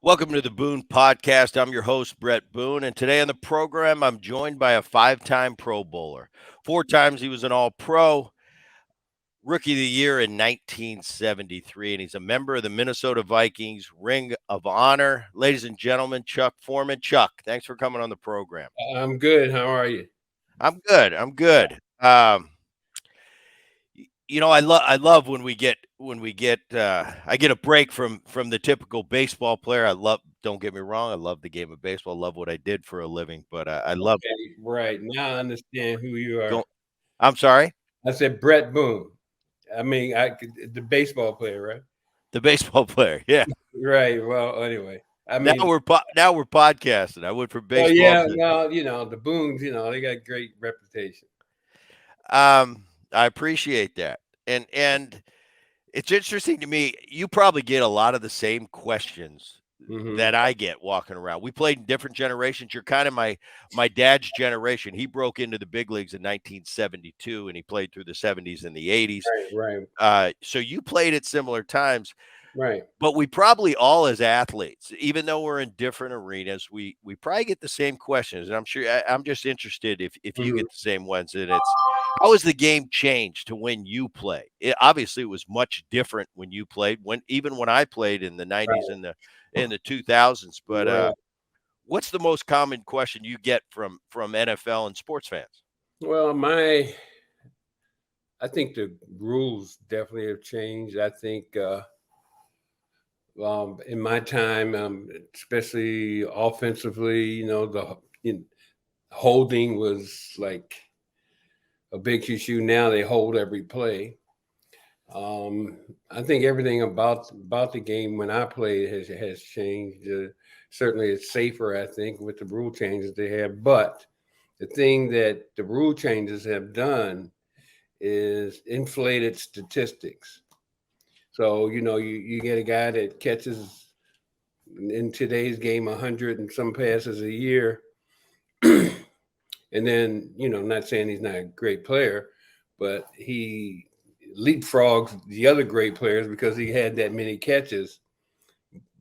Welcome to the Boone Podcast. I'm your host, Bret Boone, and today on the program, I'm joined by a five-time Pro Bowler. 4 times he was an All-Pro, Rookie of the Year in 1973, and he's a member of the Minnesota Vikings Ring of Honor. Ladies and gentlemen, Chuck Foreman. Chuck, thanks for coming on the program. I'm good. How are you? I'm good. I love when we get I get a break from the typical baseball player. Don't get me wrong, I love the game of baseball, love what I did for a living, but I love Right. Now I understand who you are. I'm sorry? I said Bret Boone. I mean, the baseball player, right? The baseball player, yeah. Right. Well, anyway, Now we're podcasting. I went from baseball yeah. to Well, the Boones, they got great reputation. I appreciate that. And it's interesting to me, you probably get a lot of the same questions that I get walking around. We played in different generations. You're kind of my dad's generation. He broke into the big leagues in 1972, and he played through the 70s and the 80s. Right. So you played at similar times. Right. But we probably all, as athletes, even though we're in different arenas, we probably get the same questions. And I'm sure I'm just interested if you get the same ones. And it's, how has the game changed to when you play? Obviously, it was much different when you played. Even when I played in the 90s and the 2000s. But what's the most common question you get from NFL and sports fans? Well, I think the rules definitely have changed. I think in my time, especially offensively, the holding was like a big issue. Now they hold every play. I think everything about the game when I played has changed. Certainly, it's safer, I think, with the rule changes they have. But the thing that the rule changes have done is inflated statistics. So, you get a guy that catches in today's game 100 and some passes a year. And then, not saying he's not a great player, but he leapfrogs the other great players because he had that many catches,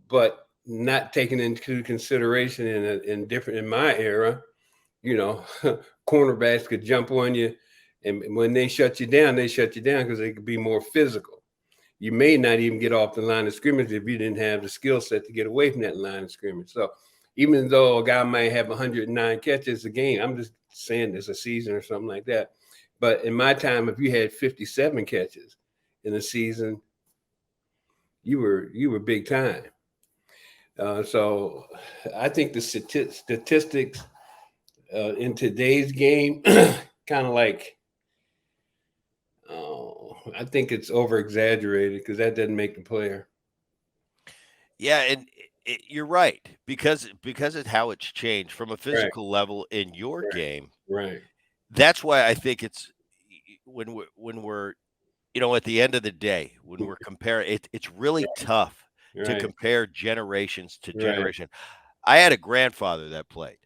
but not taken into consideration in my era, cornerbacks could jump on you. And when they shut you down because they could be more physical. You may not even get off the line of scrimmage if you didn't have the skill set to get away from that line of scrimmage. So even though a guy might have 109 catches a game, I'm just saying it's a season or something like that. But in my time, if you had 57 catches in a season, you were big time. So I think the statistics in today's game kind of like, I think it's over exaggerated because that doesn't make the player. Yeah, and you're right because of how it's changed from a physical level in your game. Right. That's why I think it's when we're at the end of the day when we're comparing it's really tough to compare generations to generation. I had a grandfather that played,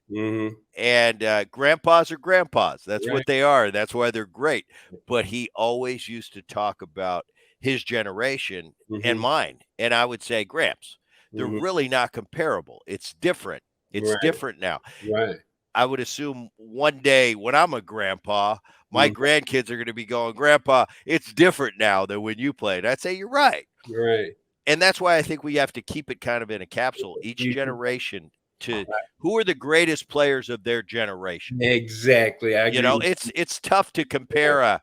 and grandpas are grandpas. That's what they are. That's why they're great. But he always used to talk about his generation and mine, and I would say, Gramps, they're really not comparable. It's different. It's different now. Right. I would assume one day when I'm a grandpa, my grandkids are going to be going, Grandpa, it's different now than when you played. I'd say you're right. Right. And that's why I think we have to keep it kind of in a capsule, each generation, to who are the greatest players of their generation. Exactly. I agree. It's tough to compare a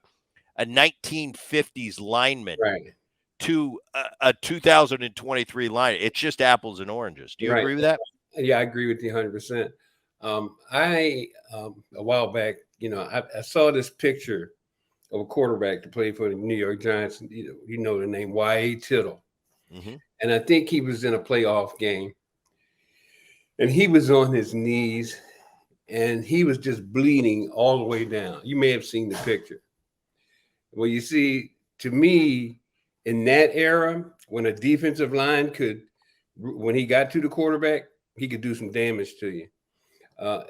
1950s lineman to a 2023 line. It's just apples and oranges. Do you agree with that? Yeah, I agree with you 100%. A while back, I saw this picture of a quarterback to play for the New York Giants. You know the name, Y.A. Tittle. And I think he was in a playoff game. And he was on his knees, and he was just bleeding all the way down. You may have seen the picture. Well, you see, to me, in that era, when a defensive line when he got to the quarterback, he could do some damage to you.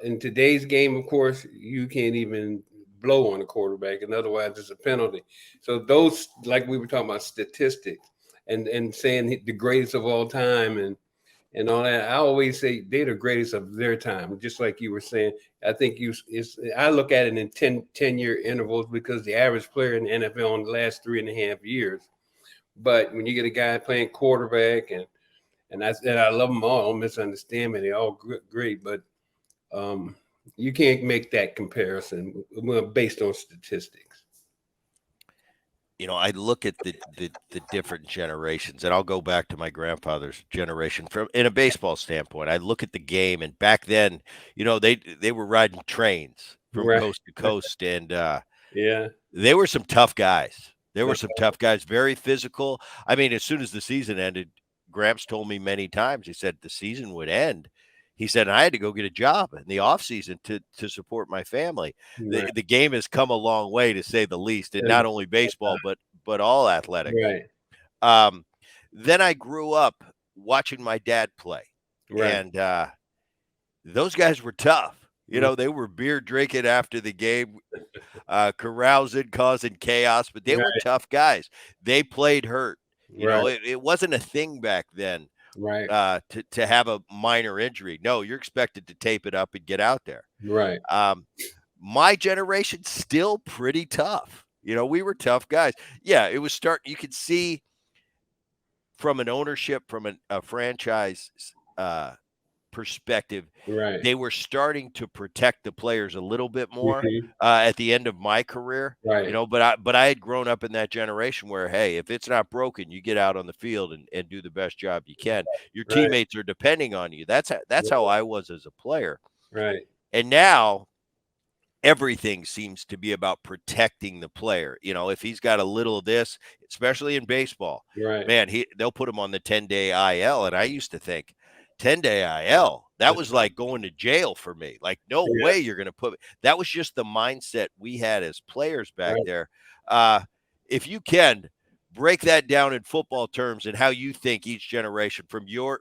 In today's game, of course, you can't even blow on the quarterback, and otherwise it's a penalty. So those, like we were talking about statistics and saying the greatest of all time and all that. I always say they're the greatest of their time, just like you were saying. I think I look at it in 10-year intervals because the average player in the NFL in the last 3.5 years. But when you get a guy playing quarterback and I love them all, don't misunderstand me, they're all great, but you can't make that comparison based on statistics. I look at the different generations, and I'll go back to my grandfather's generation from in a baseball standpoint. I look at the game, and back then, they were riding trains from Right. coast to coast, and Yeah. they were some tough guys. There were some tough guys, very physical. I mean, as soon as the season ended, Gramps told me many times, he said the season would end. He said, I had to go get a job in the off season to support my family. Right. The game has come a long way, to say the least, and not only baseball, but all athletics. Right. Then I grew up watching my dad play, Right. and those guys were tough. They were beer drinking after the game, carousing, causing chaos, but they were tough guys. They played hurt. It wasn't a thing back then. Right. To have a minor injury. No, you're expected to tape it up and get out there. Right. My generation still pretty tough. We were tough guys. Yeah, it was you could see from an ownership, from a franchise perspective, right. They were starting to protect the players a little bit more at the end of my career. Right. But I had grown up in that generation where, hey, if it's not broken, you get out on the field and do the best job you can. Your teammates are depending on you. That's how I was as a player. Right. And now everything seems to be about protecting the player. If he's got a little of this, especially in baseball, man, they'll put him on the 10-day IL. And I used to think, 10-day IL, that was like going to jail for me. Like, no way you're going to put – that was just the mindset we had as players back there. If you can, break that down in football terms and how you think each generation from your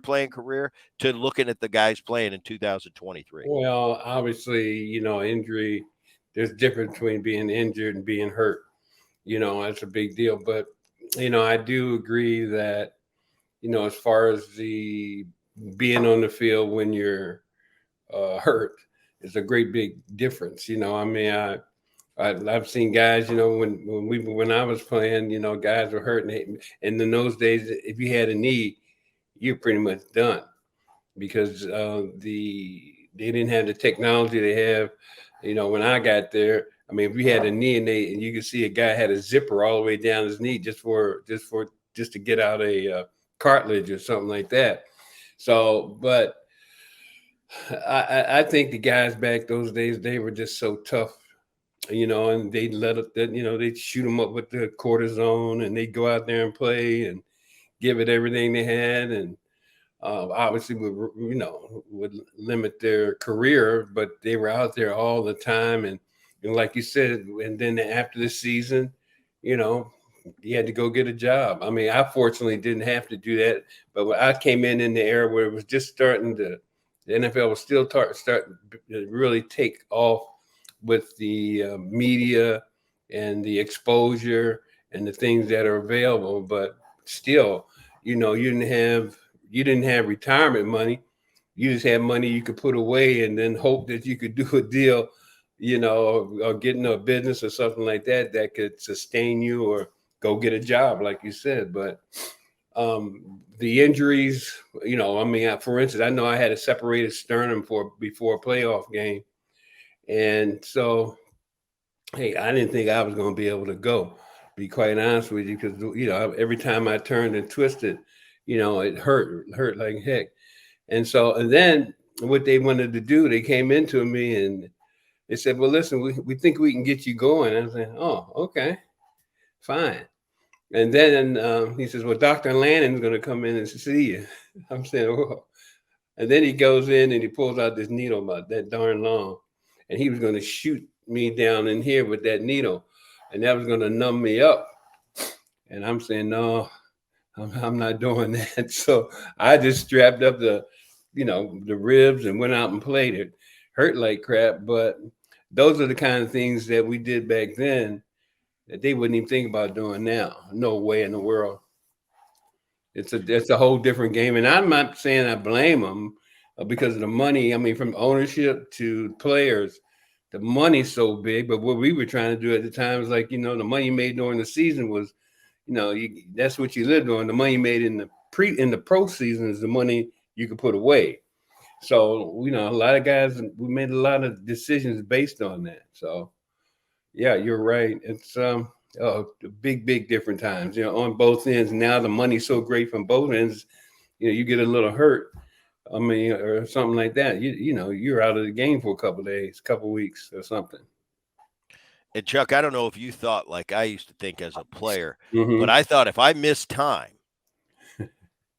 playing career to looking at the guys playing in 2023. Well, obviously, injury, there's a difference between being injured and being hurt. That's a big deal. But, I do agree that, as far as the being on the field when you're hurt is a great big difference. I mean, I've seen guys, when I was playing, guys were hurt, and in those days, if you had a knee, you're pretty much done because they didn't have the technology they have. When I got there, I mean, if you had a knee and you could see a guy had a zipper all the way down his knee just to get out a cartilage or something like that. So, but I think the guys back those days, they were just so tough, and they'd they'd shoot them up with the cortisone and they'd go out there and play and give it everything they had. And obviously would limit their career, but they were out there all the time. And like you said, and then after the season, you had to go get a job. I mean, I fortunately didn't have to do that, but when I came in the era where it was just starting the NFL was still starting to really take off with the media and the exposure and the things that are available. But still, you didn't have retirement money. You just had money you could put away and then hope that you could do a deal, or get into a business or something like that could sustain you, or go get a job, like you said. But the injuries, I mean, for instance, I know I had a separated sternum before a playoff game. And so, hey, I didn't think I was going to be able to go, to be quite honest with you, because, every time I turned and twisted, it hurt like heck. And then what they wanted to do, they came into me and they said, well, listen, we think we can get you going. I was like, oh, okay, fine. And then he says, well, Dr. Lannon's going to come in and see you. I'm saying, oh. And then he goes in and he pulls out this needle about that darn long. And he was going to shoot me down in here with that needle. And that was going to numb me up. And I'm saying, no, I'm not doing that. So I just strapped up the ribs and went out and played. It hurt like crap. But those are the kind of things that we did back then that they wouldn't even think about doing now. No way in the world. It's a whole different game, and I'm not saying I blame them because of the money. I mean, from ownership to players, the money's so big. But what we were trying to do at the time was like, the money you made during the season was, that's what you lived on. The money you made in the pro season is the money you could put away. So, a lot of guys, we made a lot of decisions based on that. So, yeah, you're right. It's big different times, on both ends. Now the money's so great from both ends, you get a little hurt. I mean, or something like that. You're out of the game for a couple of days, couple of weeks or something. And Chuck, I don't know if you thought like I used to think as a player, but Mm-hmm. I thought if I miss time,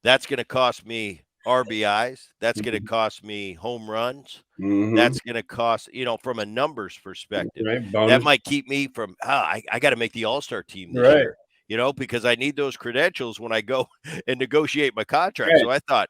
that's going to cost me RBIs. That's going to cost me home runs. Mm-hmm. That's going to cost, from a numbers perspective, Right. that Bonus. might keep me from, I got to make the All-Star team this Right. year, because I need those credentials when I go and negotiate my contract. Right. So I thought,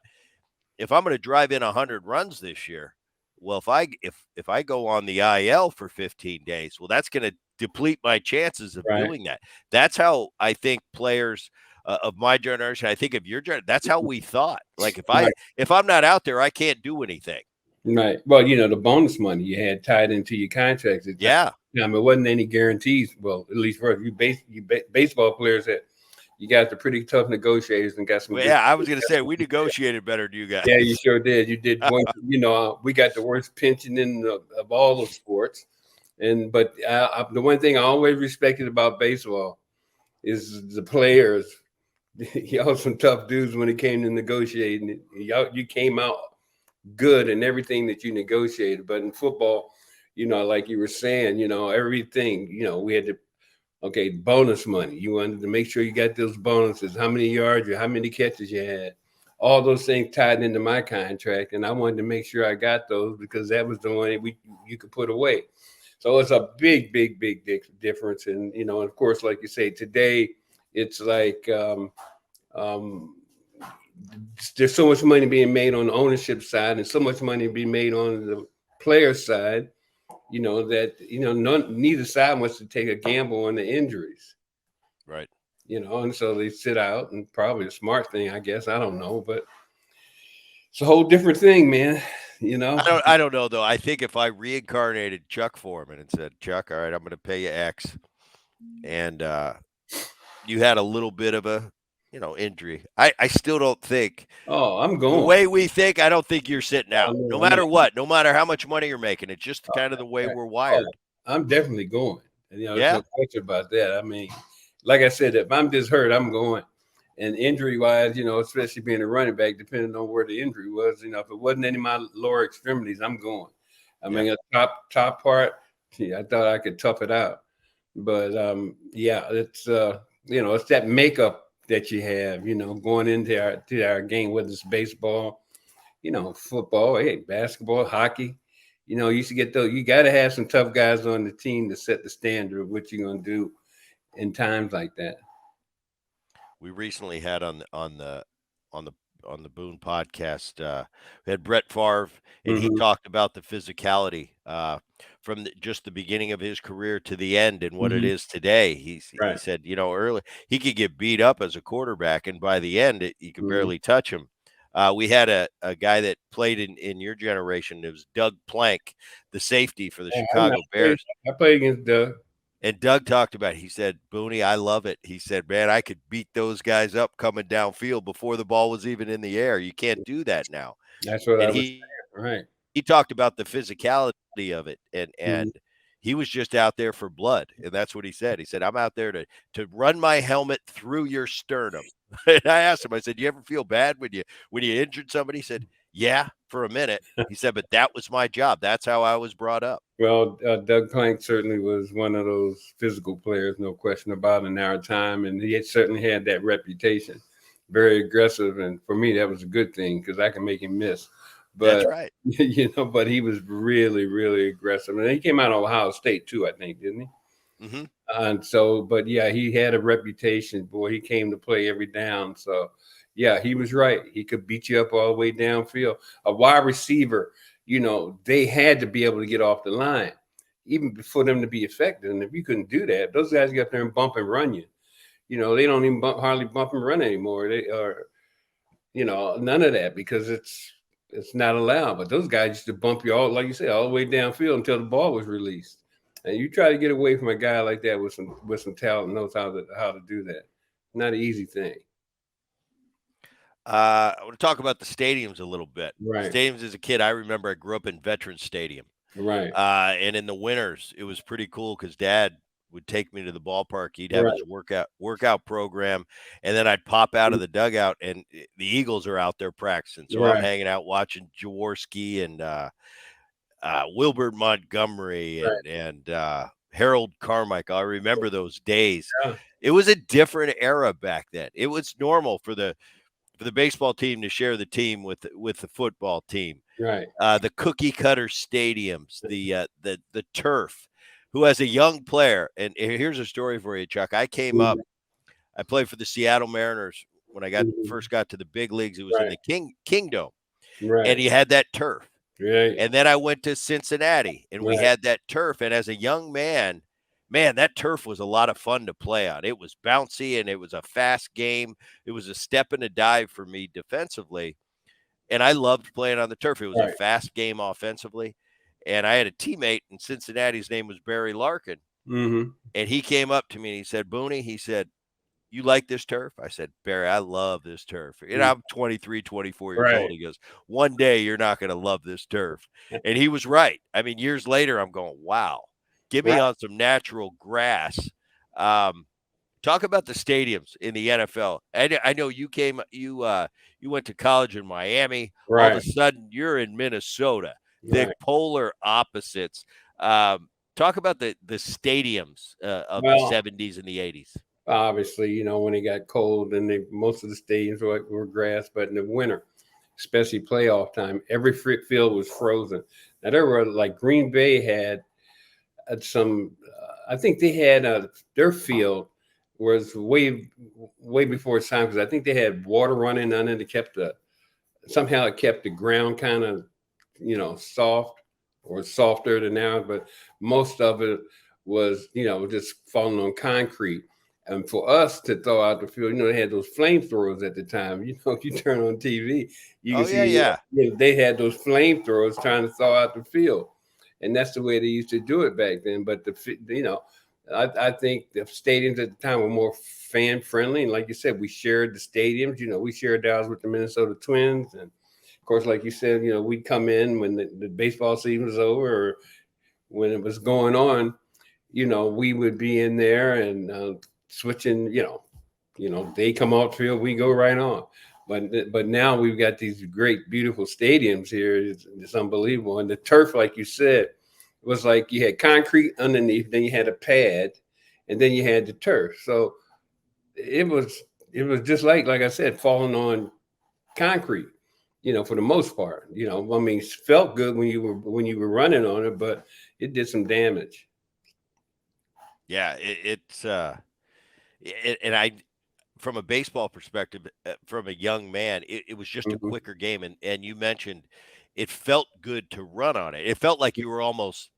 if I'm going to drive in 100 runs this year, well, if I go on the IL for 15 days, well, that's going to deplete my chances of Right. doing that. That's how I think players of my generation, I think of your generation, that's how we thought. Like Right. if I'm not out there, I can't do anything. Right. Well, the bonus money you had tied into your contracts. Yeah. I mean, it wasn't any guarantees. Well, at least for baseball players that you guys are pretty tough negotiators and got some Well, good. yeah, I was going to say we negotiated better than you guys. Yeah, you sure did. You did one. We got the worst pension of all of sports, but the one thing I always respected about baseball is the players. Y'all some tough dudes when it came to negotiating. You came out good in everything that you negotiated, but in football, like you were saying, everything, we had to. Okay, bonus money. You wanted to make sure you got those bonuses. How many yards or how many catches you had. All those things tied into my contract, and I wanted to make sure I got those because that was the one you could put away. So it's a big difference. And and of course, like you say, today it's like um, there's so much money being made on the ownership side, and so much money being made on the player side. That neither side wants to take a gamble on the injuries. Right. And so they sit out, and probably a smart thing, I guess. I don't know, but it's a whole different thing, man. I don't know though. I think if I reincarnated Chuck Foreman and said, Chuck, all right, I'm going to pay you X, and you had a little bit of a injury, I still don't think. Oh, I'm going. The way we think, I don't think you're sitting out. No matter what, no matter how much money you're making. It's just kind of the way we're wired. I'm definitely going. And, Yeah. There's no question about that. I mean, like I said, if I'm just hurt, I'm going. And injury-wise, especially being a running back, depending on where the injury was, if it wasn't any of my lower extremities, I'm going. I mean, a top part, I thought I could tough it out. But, it's, it's that makeup that you have, going into our game, whether it's baseball, football, basketball, hockey. You used to get those. You got to have some tough guys on the team to set the standard of what you're going to do in times like that. We recently had on the Boone podcast, we had Bret Favre, and he talked about the physicality from just the beginning of his career to the end and what it is today. He said, early he could get beat up as a quarterback, and by the end, you could barely touch him. We had a guy that played in your generation. It was Doug Plank, the safety for the Chicago Bears. I played against Doug. And Doug talked about it. He said, Booney, I love it. He said, man, I could beat those guys up coming downfield before the ball was even in the air. You can't do that now. That's what and I was saying. Right. He talked about the physicality of it. And he was just out there for blood. And that's what he said. He said, I'm out there to run my helmet through your sternum. And I asked him, I said, do you ever feel bad when you injured somebody? He said, yeah, for a minute. He said, but that was my job. That's how I was brought up. Well, Doug Plank certainly was one of those physical players, no question about it, in our time. And he certainly had that reputation. Very aggressive. And for me, that was a good thing because I can make him miss. But, that's right. But he was really, really aggressive. And he came out of Ohio State too, I think, didn't he? Mm-hmm. And so, but yeah, he had a reputation. Boy, he came to play every down. So, yeah, he was right. He could beat you up all the way downfield. A wide receiver, they had to be able to get off the line, even for them to be effective. And if you couldn't do that, those guys get up there and bump and run you. They don't even hardly bump and run anymore. They are, none of that, because it's not allowed. But those guys used to bump you all, like you said, all the way downfield until the ball was released. And you try to get away from a guy like that with some talent, knows how to do that. Not an easy thing. I want to talk about the stadiums a little bit. Right. Stadiums as a kid, I remember I grew up in Veterans Stadium. Right. And in the winters, it was pretty cool because Dad would take me to the ballpark. He'd have his workout program, and then I'd pop out of the dugout, and the Eagles are out there practicing. So I'm hanging out watching Jaworski and Wilbert Montgomery and Harold Carmichael. I remember those days. Yeah. It was a different era back then. It was normal for the baseball team to share the team with the football team. Right. The cookie cutter stadiums, the turf. Who, as a young player, and here's a story for you, Chuck. I came up. I played for the Seattle Mariners when I first got to the big leagues. It was in the Kingdom, and he had that turf. Right. And then I went to Cincinnati, and we had that turf. And as a young man, that turf was a lot of fun to play on. It was bouncy, and it was a fast game. It was a step and a dive for me defensively, and I loved playing on the turf. It was a fast game offensively, and I had a teammate in Cincinnati. His name was Barry Larkin, and he came up to me and he said, "Booney," he said, "You like this turf?" I said, "Barry, I love this turf." And I'm 23, 24 years old. He goes, "One day you're not going to love this turf." And he was right. I mean, years later, I'm going, wow. Give me on some natural grass. Talk about the stadiums in the NFL. I know you went to college in Miami. All of a sudden, you're in Minnesota. The polar opposites. Talk about the stadiums of the 70s and the 80s. Obviously, when it got cold, and most of the stadiums were grass. But in the winter, especially playoff time, every field was frozen. Now, there were, like, Green Bay had some, I think they had their field was way before its time, because I think they had water running on it. It kept somehow it kept the ground kind of, soft, or softer than now, but most of it was, just falling on concrete. And for us to throw out the field, they had those flamethrowers at the time. If you turn on TV, you can see they had those flamethrowers trying to thaw out the field. And that's the way they used to do it back then. But I think the stadiums at the time were more fan friendly. And like you said, we shared the stadiums. We shared ours with the Minnesota Twins. And of course, like you said, we'd come in when the baseball season was over, or when it was going on, we would be in there and switching, they come off the field, we go right on. But now we've got these great, beautiful stadiums here. It's unbelievable. And the turf, like you said, was like you had concrete underneath, then you had a pad, and then you had the turf. So it was just like I said, falling on concrete, for the most part. It felt good when you were running on it, but it did some damage. Yeah, and I, from a baseball perspective, from a young man, it was just a quicker game. And you mentioned it felt good to run on it. It felt like you were almost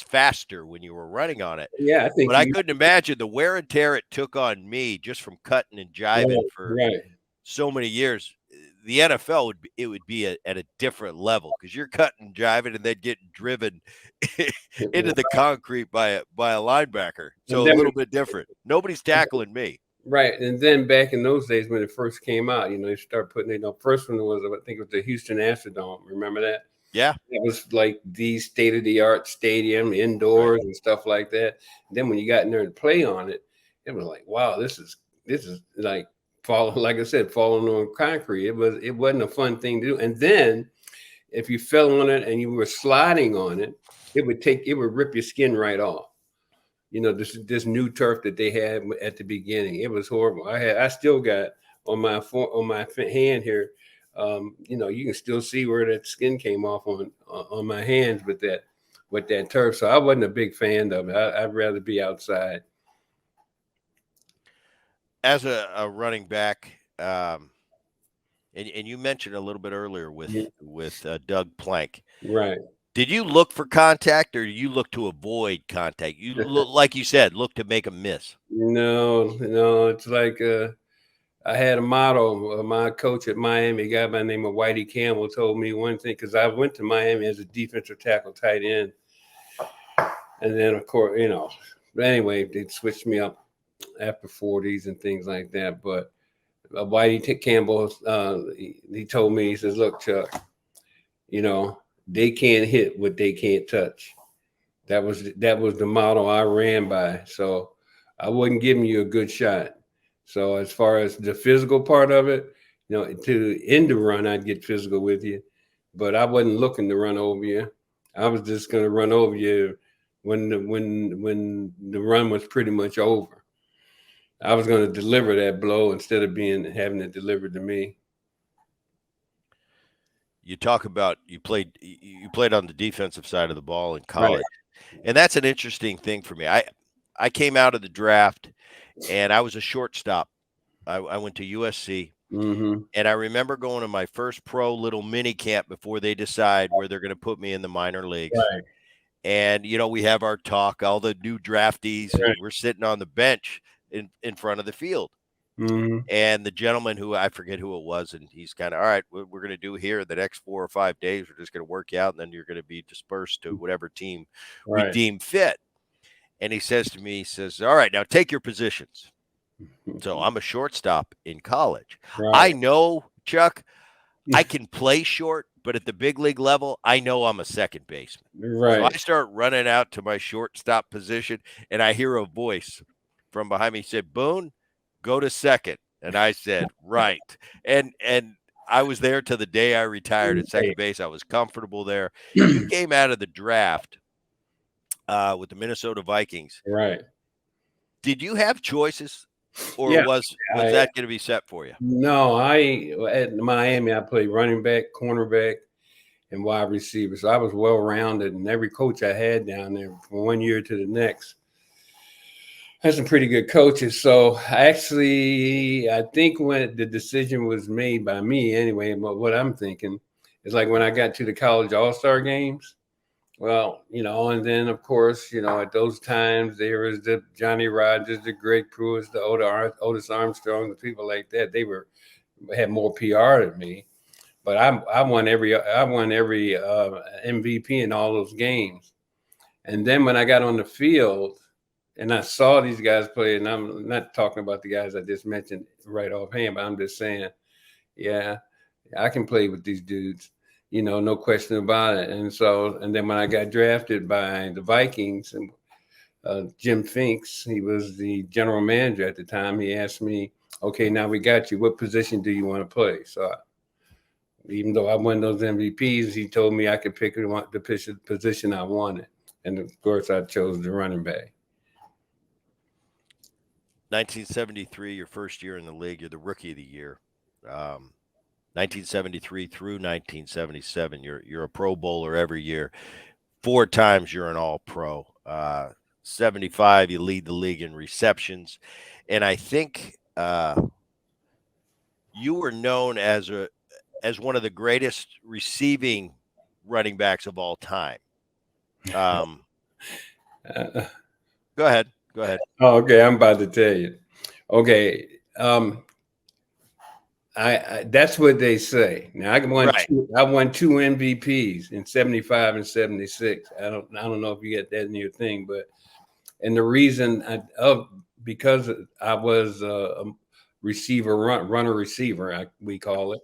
faster when you were running on it. Yeah, I think. But I couldn't imagine the wear and tear it took on me just from cutting and jiving for so many years. The NFL would be at a different level, because you're cutting and jiving and then getting driven into the concrete by a linebacker. So a little bit different. Nobody's tackling me. Right. And then back in those days when it first came out, they start putting first one was, I think it was the Houston Astrodome. Remember that? Yeah. It was like the state-of-the-art stadium, indoors and stuff like that. And then when you got in there and play on it, it was like, wow, this is like like I said, falling on concrete. It wasn't a fun thing to do. And then if you fell on it and you were sliding on it, it would rip your skin right off. This new turf that they had at the beginning, it was horrible. I still got on my hand here. You can still see where that skin came off on my hands with that turf. So I wasn't a big fan of it. I'd rather be outside. As a running back, and you mentioned a little bit earlier with Doug Plank, right? Did you look for contact, or you look to avoid contact? You look, like you said, look to make a miss. No. It's like I had a motto. My coach at Miami, a guy by the name of Whitey Campbell, told me one thing, because I went to Miami as a defensive tackle tight end. And then, of course, but anyway, they switched me up after 40s and things like that. But Whitey Campbell, he told me, he says, look, Chuck, they can't hit what they can't touch. That was the motto I ran by. So I wasn't giving you a good shot. So as far as the physical part of it, to end the run, I'd get physical with you, but I wasn't looking to run over you. I was just going to run over you when the run was pretty much over. I was going to deliver that blow instead of having it delivered to me. You talk about you played on the defensive side of the ball in college, right. And that's an interesting thing for me. I came out of the draft, and I was a shortstop. I went to USC, mm-hmm. And I remember going to my first pro little mini camp before they decide where they're going to put me in the minor leagues. Right. And we have our talk, all the new draftees, right. And we're sitting on the bench in front of the field. Mm-hmm. And the gentleman who I forget who it was, and he's kind of, all right, what we're going to do here the next 4 or 5 days, we're just going to work you out, and then you're going to be dispersed to whatever team we deem fit. And he says to me, all right, now take your positions. So I'm a shortstop in college. Right. I know, Chuck, I can play short, but at the big league level, I know I'm a second baseman. Right. So I start running out to my shortstop position, and I hear a voice from behind me. He said, Boone, go to second. And I said, right. And I was there till the day I retired at second base. I was comfortable there. You came out of the draft with the Minnesota Vikings. Right. Did you have choices? Or was that going to be set for you? No, at Miami, I played running back, cornerback, and wide receiver. So I was well-rounded, and every coach I had down there from one year to the next had some pretty good coaches. So I think when the decision was made by me anyway, but what I'm thinking is like when I got to the college all-star games, well, and then of course, at those times there was the Johnny Rodgers, the Greg Pruitt, the Otis Armstrong, the people like that. They had more PR than me, but I won every MVP in all those games. And then when I got on the field and I saw these guys play, and I'm not talking about the guys I just mentioned right offhand, but I'm just saying, yeah, I can play with these dudes. No question about it. And then when I got drafted by the Vikings, and Jim Finks, he was the general manager at the time, he asked me, okay, now we got you. What position do you want to play? So even though I won those MVPs, he told me I could pick the position I wanted. And of course, I chose the running back. 1973, your first year in the league, you're the rookie of the year. 1973 through 1977, you're a Pro Bowler every year. 4 times you're an All-Pro. 75, you lead the league in receptions, and I think you were known as one of the greatest receiving running backs of all time. Go ahead. Oh, okay, I'm about to tell you. Okay. I that's what they say. Now I won two MVPs in 75 and 76. I don't know if you get that in your thing, but and the reason because I was a runner receiver, we call it,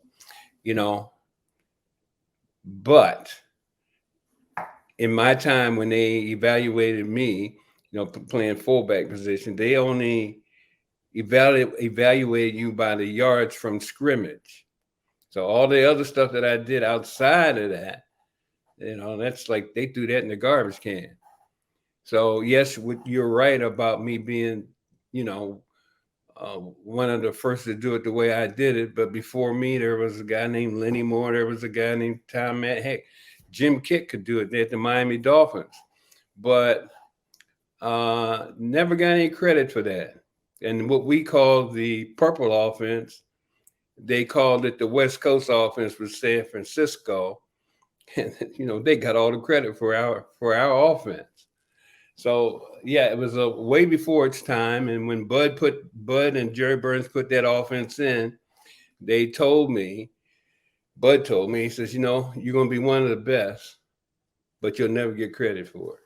but in my time when they evaluated me, playing fullback position, they only evaluate you by the yards from scrimmage. So all the other stuff that I did outside of that, that's like they threw that in the garbage can. So yes, you're right about me being, one of the first to do it the way I did it. But before me, there was a guy named Lenny Moore. There was a guy named Tom Matt. Heck, Jim Kitt could do it at the Miami Dolphins, but never got any credit for that. And what we call the purple offense, they called it the West Coast offense with San Francisco. And, they got all the credit for our offense. So yeah, it was a way before its time. And when Bud and Jerry Burns put that offense in, they told me, Bud told me, he says, you're gonna be one of the best, but you'll never get credit for it.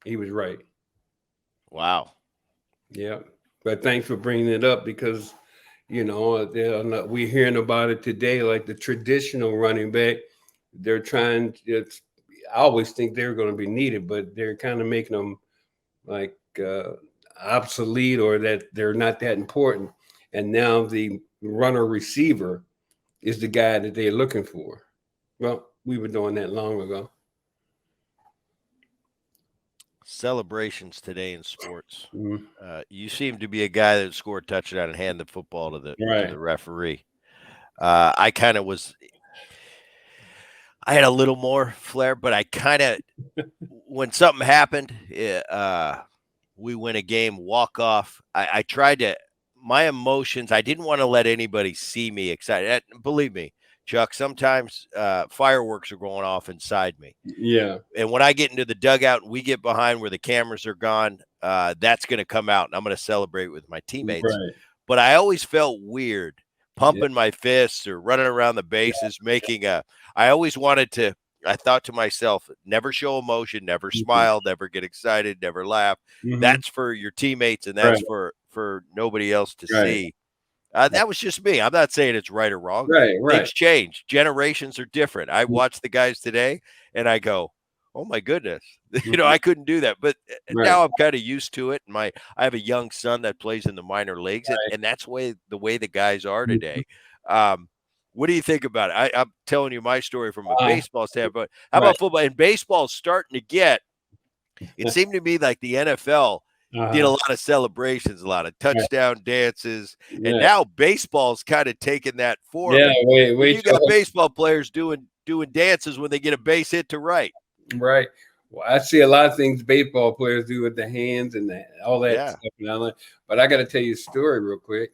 He was right. Wow. Yeah. But thanks for bringing it up because we're hearing about it today, like the traditional running back. They're trying. I always think they're going to be needed, but they're kind of making them like obsolete or that they're not that important. And now the runner receiver is the guy that they're looking for. Well, we were doing that long ago. Celebrations today in sports. Mm-hmm. You seem to be a guy that scored a touchdown and hand the football to the referee. I kind of was. I had a little more flair, but I kind of when something happened, we win a game, walk off. I tried to my emotions. I didn't want to let anybody see me excited. Believe me, Chuck. Sometimes fireworks are going off inside me. Yeah. And when I get into the dugout and we get behind where the cameras are gone, that's going to come out, and I'm going to celebrate with my teammates. Right. But I always felt weird pumping my fists or running around the bases, I always wanted to. I thought to myself, never show emotion, never smile, never get excited, never laugh. Mm-hmm. That's for your teammates, and that's for nobody else to see. That was just me. I'm not saying it's right or wrong. Right. Things change. Generations are different. I watch the guys today, and I go, "Oh my goodness, I couldn't do that." But now I'm kind of used to it. And I have a young son that plays in the minor leagues, and that's the way the guys are today. What do you think about it? I'm telling you my story from a baseball standpoint. How about football? And baseball's starting to get. It seemed to me like the NFL did a lot of celebrations, a lot of touchdown dances, and now baseball's kind of taking that form. Yeah, you got baseball players doing dances when they get a base hit to right. Right. Well, I see a lot of things baseball players do with the hands and all that stuff. But I got to tell you a story real quick.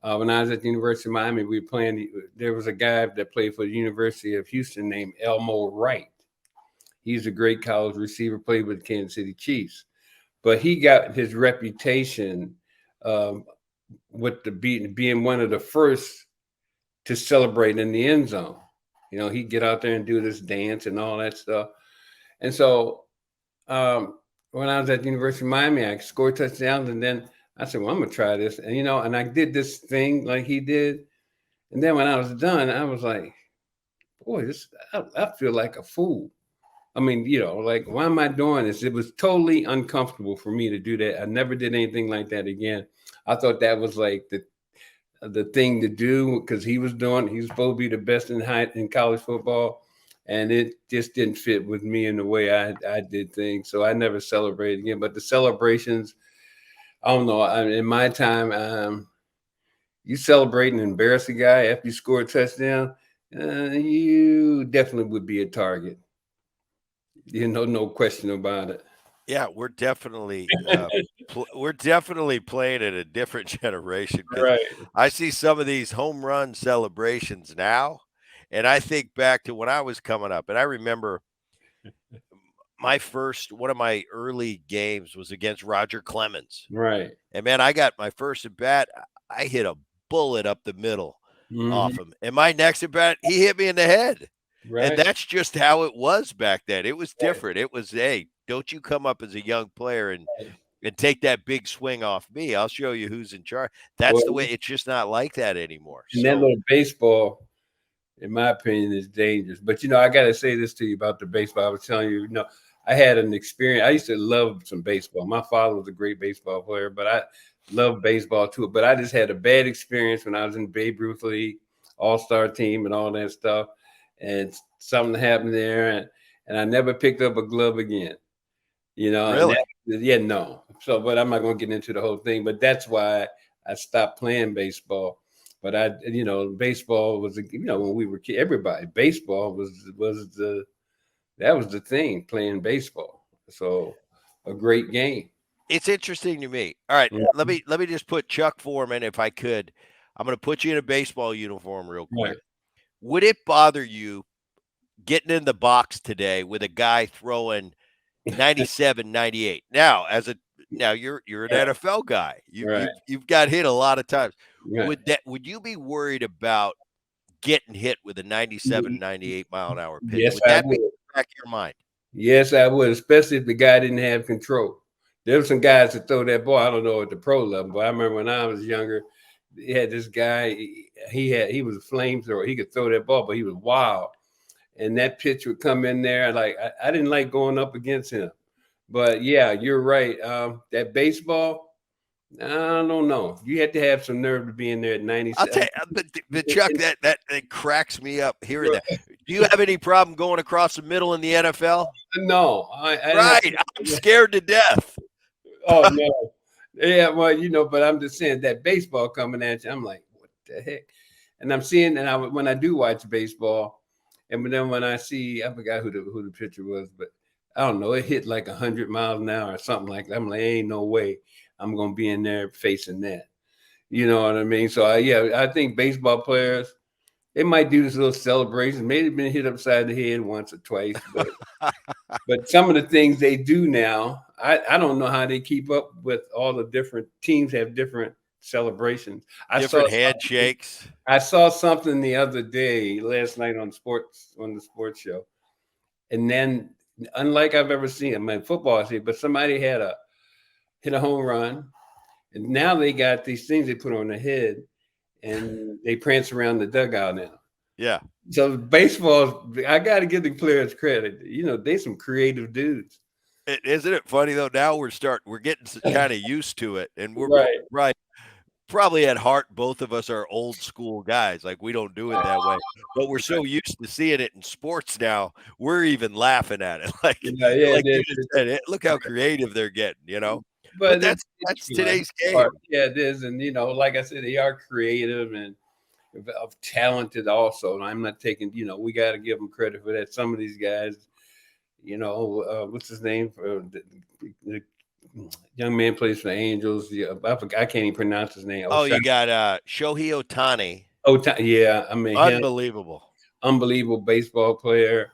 When I was at the University of Miami, we were playing. There was a guy that played for the University of Houston named Elmo Wright. He's a great college receiver, played with the Kansas City Chiefs. But he got his reputation with being one of the first to celebrate in the end zone. He'd get out there and do this dance and all that stuff. And so when I was at the University of Miami, I scored touchdowns, and then I said, well, I'm going to try this. And, and I did this thing like he did. And then when I was done, I was like, boy, I feel like a fool. I mean, like, why am I doing this? It was totally uncomfortable for me to do that. I never did anything like that again. I thought that was like the thing to do because he was supposed to be the best in college football. And it just didn't fit with me in the way I did things. So I never celebrated again. But the celebrations, I don't know. In my time, you celebrate and embarrass a guy after you score a touchdown, you definitely would be a target. No question about it. Yeah, we're definitely playing in a different generation. Right. I see some of these home run celebrations now, and I think back to when I was coming up, and I remember one of my early games was against Roger Clemens. Right. And man, I got my first at bat. I hit a bullet up the middle off him. And my next at bat, he hit me in the head. Right. And that's just how it was back then. It was different. It was, hey, don't you come up as a young player and take that big swing off me. I'll show you who's in charge. That's the way. It's just not like that anymore. And that little baseball, in my opinion, is dangerous. But, I got to say this to you about the baseball. I was telling you, I had an experience. I used to love some baseball. My father was a great baseball player, but I love baseball too. But I just had a bad experience when I was in Babe Ruth League, All-Star team and all that stuff. And something happened there, and I never picked up a glove again. Really? No. So, but I'm not going to get into the whole thing. But that's why I stopped playing baseball. But baseball was, when we were kids, everybody, baseball was the thing, playing baseball. So a great game. It's interesting to me. All right, let me just put Chuck Foreman, if I could. I'm going to put you in a baseball uniform real quick. Right. Would it bother you getting in the box today with a guy throwing 97, 98. Now, you're an NFL guy. Right. You've got hit a lot of times. Right. Would you be worried about getting hit with a 97, 98 mile an hour pitch? Yes, Would I that be in would. the back of your mind? Yes, I would, especially if the guy didn't have control. There were some guys that throw that ball. I don't know at the pro level, but I remember when I was younger, they had this guy. He was a flamethrower. He could throw that ball, but he was wild. And that pitch would come in there. Like I didn't like going up against him. But yeah, you're right. That baseball, I don't know. You had to have some nerve to be in there at I'll tell 97. you, but Chuck, that cracks me up hearing that. Do you have any problem going across the middle in the NFL? No, Right, I'm scared to death. Oh no. Yeah, well, but I'm just saying that baseball coming at you, I'm like, what the heck? And I'm seeing, when I do watch baseball, and then when I see, I forgot who the pitcher was, but I don't know, it hit like 100 miles an hour or something like that. I'm like, ain't no way I'm gonna be in there facing that. You know what I mean? So I think baseball players, they might do this little celebration. Maybe been hit upside the head once or twice, but some of the things they do now, I don't know how they keep up with all the different teams have different celebrations. Different handshakes. I saw something the other day, last night on the sports show, and then unlike I've ever seen, I mean, football I see, but somebody hit a home run, and now they got these things they put on their head, and they prance around the dugout now. Yeah. So baseball, I got to give the players credit. They some creative dudes. Isn't it funny though? Now we're getting kind of used to it, and we're right. Probably at heart, both of us are old school guys. Like we don't do it that way, but we're so used to seeing it in sports now. We're even laughing at it. Like you just said, look how creative they're getting. But that's today's game. Yeah, it is, and like I said, they are creative and talented also. And I'm not taking, we got to give them credit for that. Some of these guys, what's his name? The young man plays for the Angels. Yeah, I can't even pronounce his name. You got Shohei Ohtani. Yeah, I mean, unbelievable baseball player.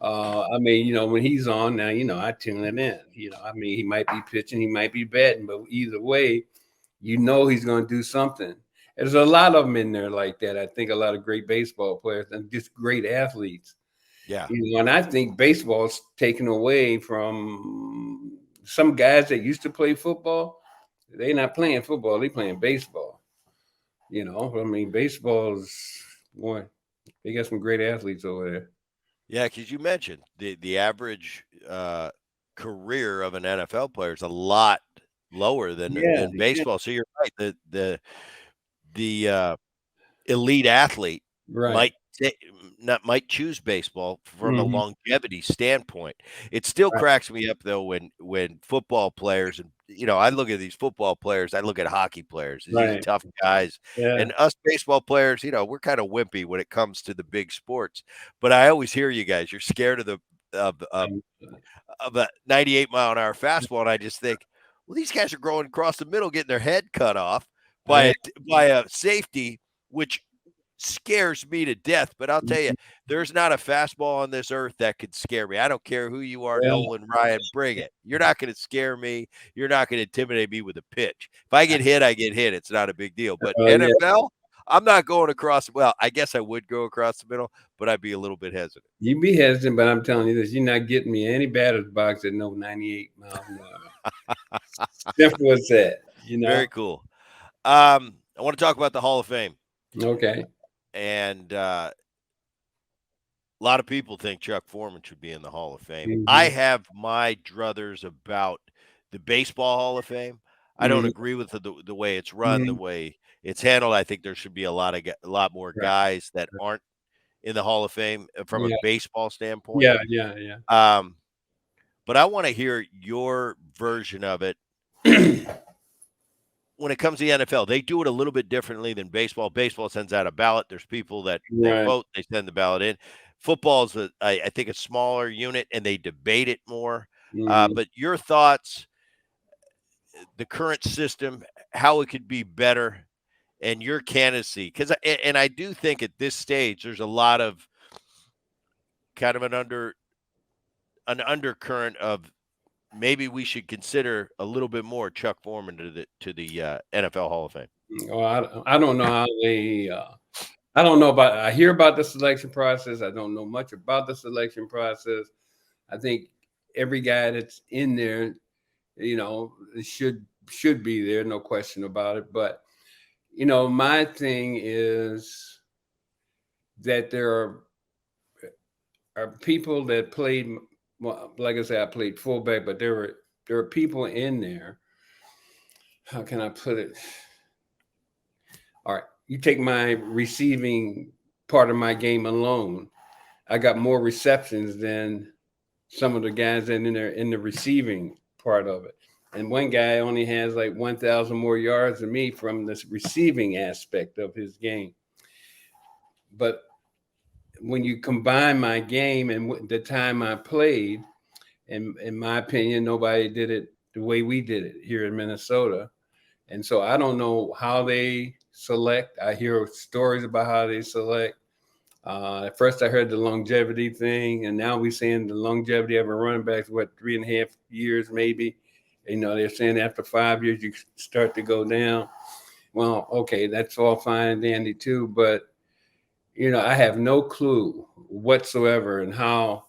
I mean, when he's on now, I tune it in. I mean, he might be pitching, he might be batting, but either way, he's going to do something. There's a lot of them in there like that. I think a lot of great baseball players and just great athletes. Yeah. And I think baseball's taken away from some guys that used to play football. They're not playing football, they're playing baseball. I mean, baseball's, boy, they got some great athletes over there. Yeah, because you mentioned the average career of an NFL player is a lot lower than baseball. So you're right. The elite athlete might choose baseball from a longevity standpoint. It still cracks me up though when football players, and I look at these football players, I look at hockey players, these tough guys, and us baseball players, we're kind of wimpy when it comes to the big sports. But I always hear you guys, you're scared of a 98 mile an hour fastball, and I just think, well, these guys are going across the middle, getting their head cut off by a safety, which scares me to death. But I'll tell you, there's not a fastball on this earth that could scare me. I don't care who you are, Nolan Ryan, bring it. You're not going to scare me. You're not going to intimidate me with a pitch. If I get hit, I get hit. It's not a big deal. But NFL, I'm not going across. Well, I guess I would go across the middle, but I'd be a little bit hesitant. You'd be hesitant, but I'm telling you this, you're not getting me any batter's box at no 98 miles an hour. Simple as that. Very cool. I want to talk about the Hall of Fame. Okay. And a lot of people think Chuck Foreman should be in the Hall of Fame. I have my druthers about the Baseball Hall of Fame. I don't agree with the way it's run, the way it's handled. I think there should be a lot more guys that aren't in the Hall of Fame from a baseball standpoint. Yeah. But I want to hear your version of it. When it comes to the NFL, they do it a little bit differently than baseball. Baseball sends out a ballot. There's people that they vote. They send the ballot in. Football is, I think, a smaller unit, and they debate it more. But your thoughts, the current system, how it could be better, and your candidacy. Because I do think at this stage there's a lot of kind of an undercurrent of maybe we should consider a little bit more Chuck Foreman to the NFL Hall of Fame. Well, I don't know how they. I don't know about. I hear about the selection process. I don't know much about the selection process. I think every guy that's in there, should be there, no question about it. But my thing is that there are people that played. Well, like I said, I played fullback, but there are people in there. How can I put it? All right, you take my receiving part of my game alone. I got more receptions than some of the guys in there in the receiving part of it. And one guy only has like 1,000 more yards than me from this receiving aspect of his game. But when you combine my game and the time I played, in my opinion, nobody did it the way we did it here in Minnesota. And so I don't know how they select. I hear stories about how they select. At first, I heard the longevity thing, and now we're saying the longevity of a running back is 3.5 years, maybe. They're saying after 5 years, you start to go down. Well, okay, that's all fine and dandy too, but I have no clue whatsoever in how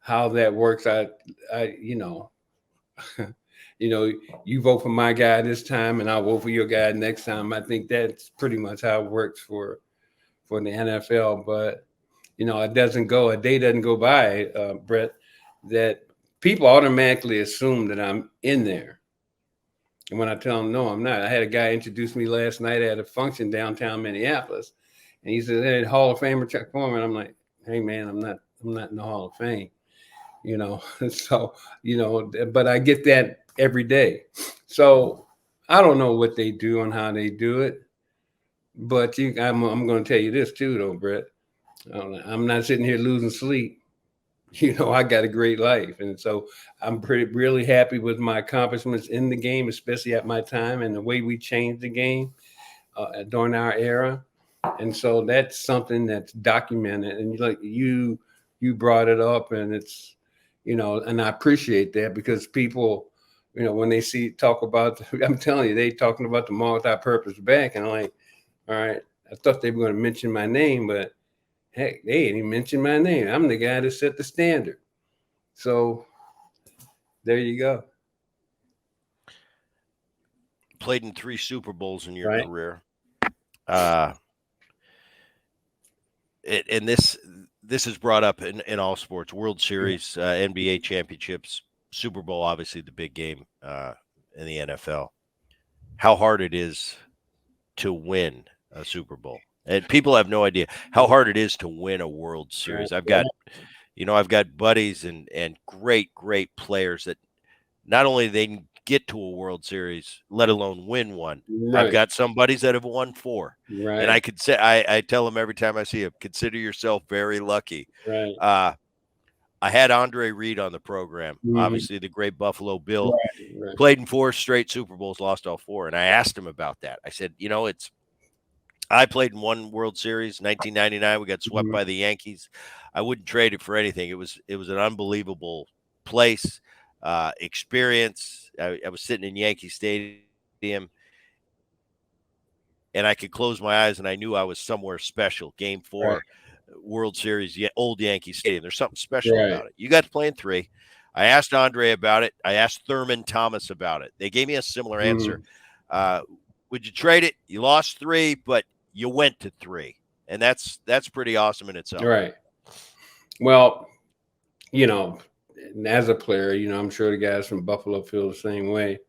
that works. You vote for my guy this time, and I'll vote for your guy next time. I think that's pretty much how it works for the NFL. But it doesn't go, a day doesn't go by, Bret, that people automatically assume that I'm in there. And when I tell them no, I'm not. I had a guy introduce me last night at a function downtown Minneapolis, and he said, "Hey, Hall of Famer Chuck Foreman." I'm like, "Hey man, I'm not in the Hall of Fame." So but I get that every day. So I don't know what they do and how they do it, but I'm going to tell you this too, though, Bret. I'm not sitting here losing sleep. I got a great life, and so I'm really happy with my accomplishments in the game, especially at my time and the way we changed the game during our era. And so that's something that's documented, and like you brought it up, and it's and I appreciate that, because people, when they talk about, I'm telling you, they talking about the multi-purpose back, and I'm like, all right, I thought they were going to mention my name, but heck, they ain't even mentioned my name. I'm the guy that set the standard. So there you go. Played in 3 Super Bowls in your Right. career. And this is brought up in all sports: World Series, NBA championships, Super Bowl, obviously the big game in the NFL. How hard it is to win a Super Bowl, and people have no idea how hard it is to win a World Series. I've got buddies and great players that not only they can get to a World Series, let alone win one. Right. I've got some buddies that have won 4. Right. And I could say, I tell them every time I see them, consider yourself very lucky. Right. I had Andre Reed on the program, obviously the great Buffalo Bill. Right. Played in 4 straight Super Bowls, lost all 4. And I asked him about that. I said, I played in 1 World Series, 1999. We got swept by the Yankees. I wouldn't trade it for anything. It was an unbelievable place, experience. I was sitting in Yankee Stadium, and I could close my eyes, and I knew I was somewhere special. Game 4, World Series, old Yankee Stadium. There's something special about it. You got to play in 3. I asked Andre about it. I asked Thurman Thomas about it. They gave me a similar answer. Would you trade it? You lost 3, but you went to 3, and that's pretty awesome in itself. Right. Well, as a player, I'm sure the guys from Buffalo feel the same way.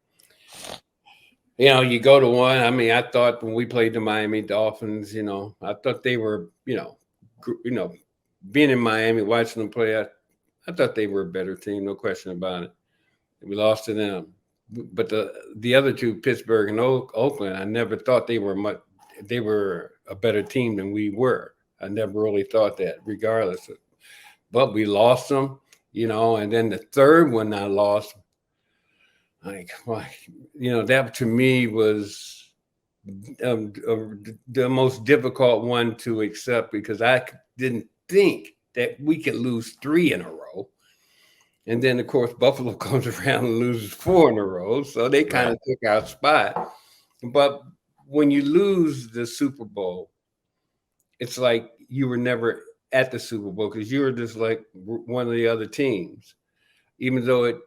You go to one. I mean, I thought when we played the Miami Dolphins, I thought they were, being in Miami, watching them play, I thought they were a better team, no question about it. We lost to them. But the other 2, Pittsburgh and Oakland, I never thought they were a better team than we were. I never really thought that, regardless. But we lost them, and then the third one I lost, that to me was the most difficult one to accept, because I didn't think that we could lose 3 in a row. And then, of course, Buffalo comes around and loses 4 in a row. So they kind Right. of took our spot. But when you lose the Super Bowl, it's like you were never at the Super Bowl because you were just like one of the other teams. Even though it,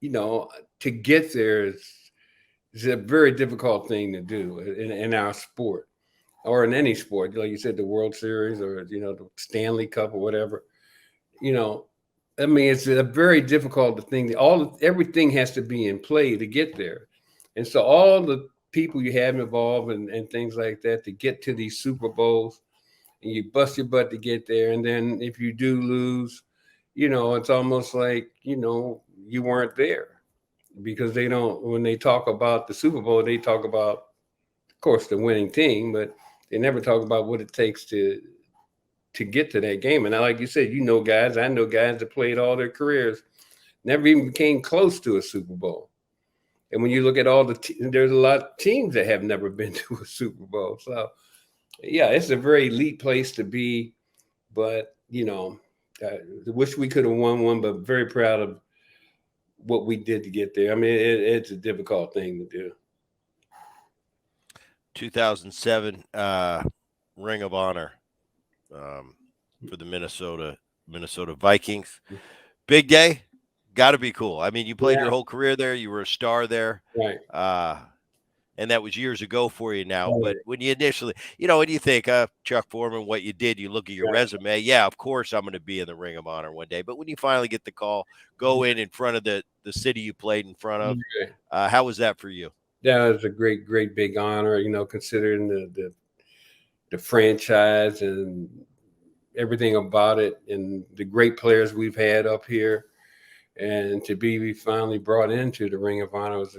you know, to get there is a very difficult thing to do in our sport or in any sport. Like you said, the World Series or, the Stanley Cup or whatever. You know, I mean, it's a very difficult thing. Everything has to be in play to get there, and so all the people you have involved and things like that to get to these Super Bowls, and you bust your butt to get there, and then if you do lose, it's almost like you weren't there because they don't. When they talk about the Super Bowl, they talk about, of course, the winning team, but they never talk about what it takes to get to that game. And like you said, guys, I know guys that played all their careers, never even came close to a Super Bowl. And when you look at all there's a lot of teams that have never been to a Super Bowl. So, yeah, it's a very elite place to be. But, I wish we could have won one, but very proud of what we did to get there. I mean, it's a difficult thing to do. 2007 Ring of Honor for the Minnesota Vikings. Big day. Got to be cool. I mean, you played your whole career there. You were a star there. Right. And that was years ago for you now. Right. But when you initially, when you think, Chuck Foreman, what you did, you look at your resume. Yeah, of course I'm going to be in the Ring of Honor one day. But when you finally get the call, go in front of the city you played in front of, how was that for you? That was a great, great big honor, considering the franchise and everything about it and the great players we've had up here. And to be finally brought into the Ring of Honor was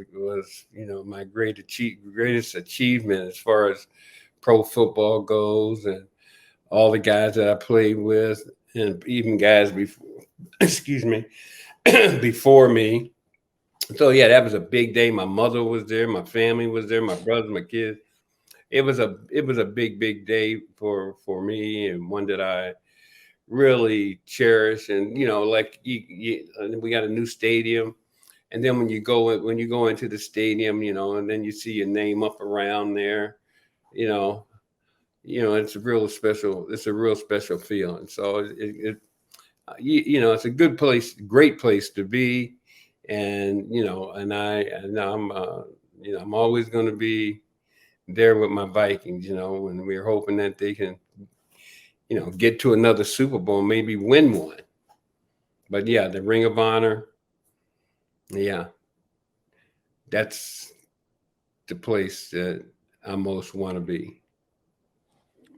my greatest achievement as far as pro football goes, and all the guys that I played with, and even guys before, excuse me, before me. So yeah, that was a big day. My mother was there, my family was there, my brothers, my kids. It was a big, big day for me, and one that I really cherish. And like we got a new stadium, and then when you go into the stadium, and then you see your name up around there, it's a real special feeling. So it's a good place, great place to be. And I'm always going to be there with my Vikings, and we're hoping that they can get to another Super Bowl, maybe win one. But yeah, the Ring of Honor, yeah, that's the place that I most want to be.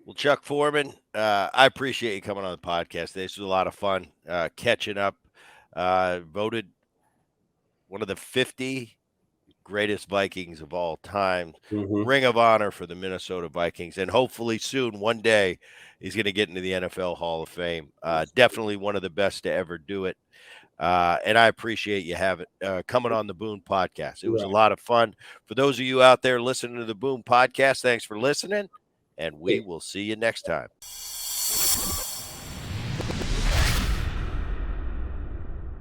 Well, Chuck Foreman, I appreciate you coming on the podcast. This was a lot of fun catching up. Voted one of the 50 greatest Vikings of all time. Mm-hmm. Ring of Honor for the Minnesota Vikings. And hopefully soon, one day, he's going to get into the NFL Hall of Fame. Definitely one of the best to ever do it. And I appreciate you coming on the Boone Podcast. It was a lot of fun. For those of you out there listening to the Boone Podcast, thanks for listening, and we will see you next time.